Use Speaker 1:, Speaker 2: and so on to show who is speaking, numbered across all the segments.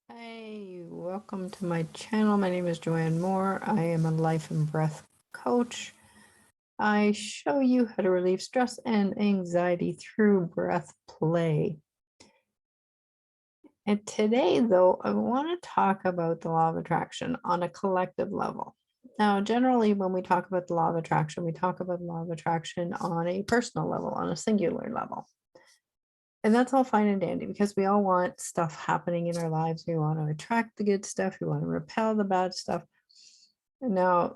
Speaker 1: Hey, welcome to my channel. My name is Joanne Moore. I am a life and breath coach. I show you how to relieve stress and anxiety through breath play. And today, though, I want to talk about the law of attraction on a collective level. Now, generally, when we talk about the law of attraction, we talk about the law of attraction on a personal level, on a singular level. And that's all fine and dandy because we all want stuff happening in our lives. We want to attract the good stuff. We want to repel the bad stuff. And now,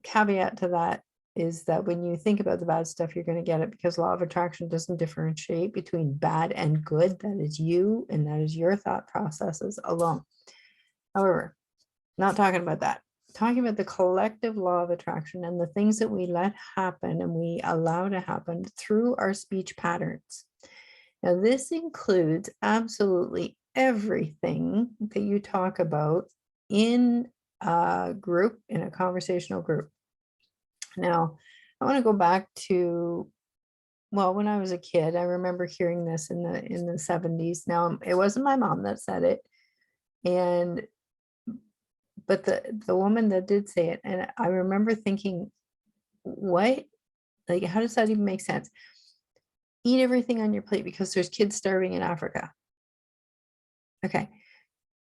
Speaker 1: caveat to that is that when you think about the bad stuff, you're going to get it because law of attraction doesn't differentiate between bad and good. That is you, and that is your thought processes alone. However, not talking about that. Talking about the collective law of attraction and the things that we let happen and we allow to happen through our speech patterns. Now, this includes absolutely everything that you talk about in a group, in a conversational group. Now, I want to go back to, well, when I was a kid, I remember hearing this in the 70s. Now, it wasn't my mom that said it, and but the woman that did say it, and I remember thinking, what? Like, how does that even make sense? Eat everything on your plate because there's kids starving in Africa. Okay.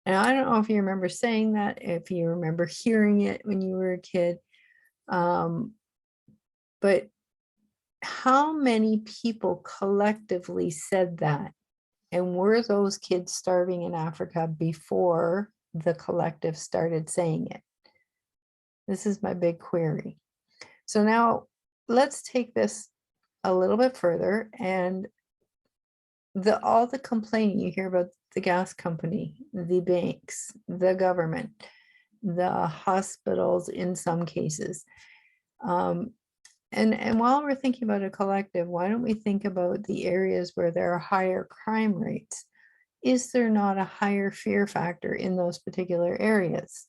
Speaker 1: And I don't know if you remember saying that, if you remember hearing it when you were a kid, but how many people collectively said that? And were those kids starving in Africa before the collective started saying it? This is my big query. So now let's take this a little bit further, and all the complaining you hear about the gas company, the banks, the government, the hospitals in some cases. And while we're thinking about a collective, why don't we think about the areas where there are higher crime rates? Is there not a higher fear factor in those particular areas?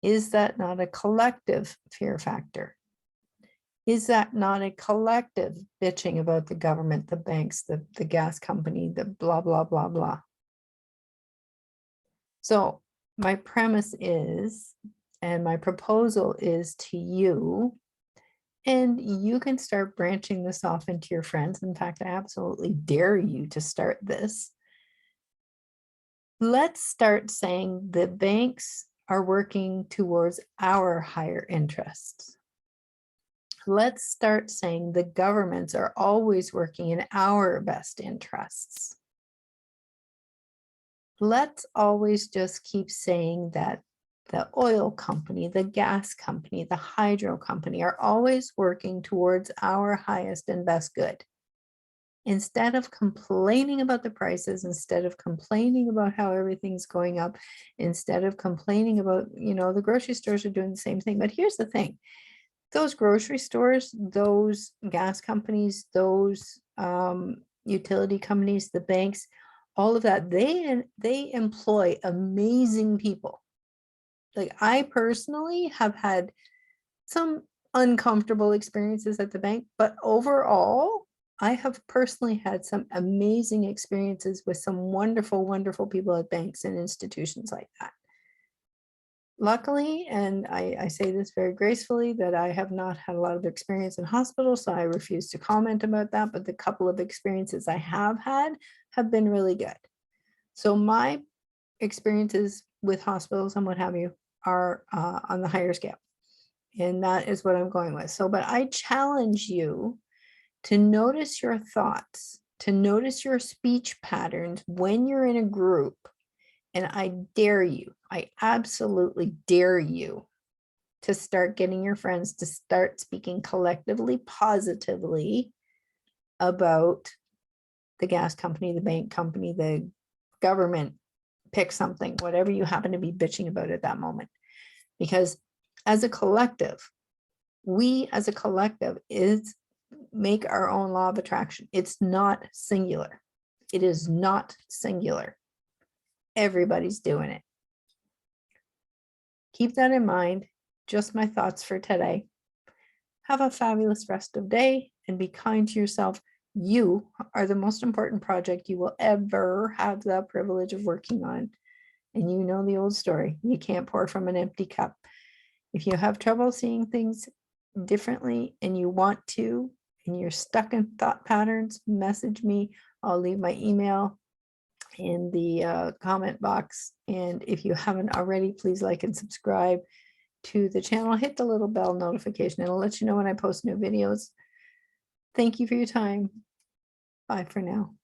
Speaker 1: Is that not a collective fear factor? Is that not a collective bitching about the government, the banks, the gas company, the blah, blah, blah, blah? So my premise is, and my proposal is to you, and you can start branching this off into your friends. In fact, I absolutely dare you to start this. Let's start saying the banks are working towards our higher interests. Let's start saying the governments are always working in our best interests. Let's always just keep saying that the oil company, the gas company, the hydro company are always working towards our highest and best good. Instead of complaining about the prices, instead of complaining about how everything's going up, instead of complaining about, the grocery stores are doing the same thing. But here's the thing. Those grocery stores, those gas companies, those utility companies, the banks, all of that, they employ amazing people. Like, I personally have had some uncomfortable experiences at the bank, but overall, I have personally had some amazing experiences with some wonderful, wonderful people at banks and institutions like that. Luckily, and I say this very gracefully, that I have not had a lot of experience in hospitals, so I refuse to comment about that, but the couple of experiences I have had have been really good. So my experiences with hospitals and what have you are on the higher scale. And that is what I'm going with. So, but I challenge you to notice your thoughts, to notice your speech patterns when you're in a group. And I dare you, I absolutely dare you to start getting your friends to start speaking collectively, positively about the gas company, the bank company, the government. Pick something, whatever you happen to be bitching about at that moment. Because as a collective, we as a collective make our own law of attraction. It's not singular. It is not singular. Everybody's doing it. Keep that in mind. Just my thoughts for today. Have a fabulous rest of day and be kind to yourself. You are the most important project you will ever have the privilege of working on. And you know the old story, you can't pour from an empty cup. If you have trouble seeing things differently and you want to, and you're stuck in thought patterns, message me. I'll leave my email in the comment box. And if you haven't already, please like and subscribe to the channel. Hit the little bell notification. It'll let you know when I post new videos. Thank you for your time. Bye for now.